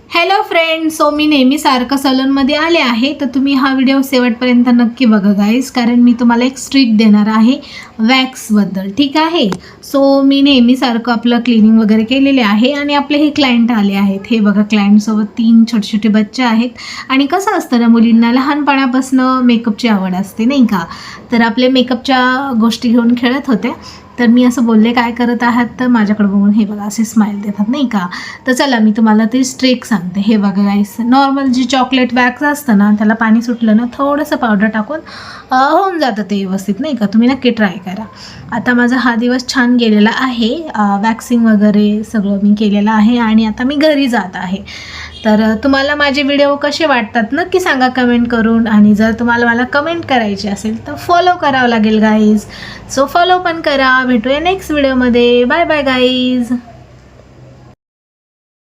Hello friend, so मी नेहमीसारखं सलूनमध्ये आले आहे, तर तुम्ही हा व्हिडिओ शेवटपर्यंत नक्की बघा गाईज, कारण मी तुम्हाला एक ट्रिक देणार आहे वॅक्सबद्दल. ठीक आहे. सो मी नेहमीसारखं आपलं क्लिनिंग वगैरे केलेले आहे आणि आपले हे क्लायंट आले आहेत. हे बघा, क्लायंटसोबत 3 छोटे छोटे बच्चे आहेत. आणि कसं असतं ना, मुलींना लहानपणापासून मेकअपची आवड असते नाही का, तर आपले मेकअपच्या गोष्टी घेऊन खेळत होते. तर मी असं बोलले, काय करत आहात, तर माझ्याकडे बघून हे बघा असे स्माईल देतात नाही का. तर चला मी तुम्हाला ती ट्रिक सांगते. हे बघा गाईस, नॉर्मल जी चॉकलेट वॅक्स असतं ना, त्याला पाणी सुटलं ना, थोडंसं पावडर टाकून होऊन जातं ते व्यवस्थित नाही का. तुम्ही नक्की ट्राय करा. आता माझा हा दिवस छान गेलेला आहे, वॅक्सिंग वगैरे सगळं मी केलेलं आहे आणि आता मी घरी जात आहे. तर तुम्हाला माझे व्हिडिओ कसे वाटतात नक्की सांगा कमेंट करून. आणि जर तुम्हाला मला कमेंट करायची असेल तर फॉलो करावं लागेल गाईज. सो फॉलो पण करा. भेटूया नेक्स्ट व्हिडिओमध्ये. Bye bye guys.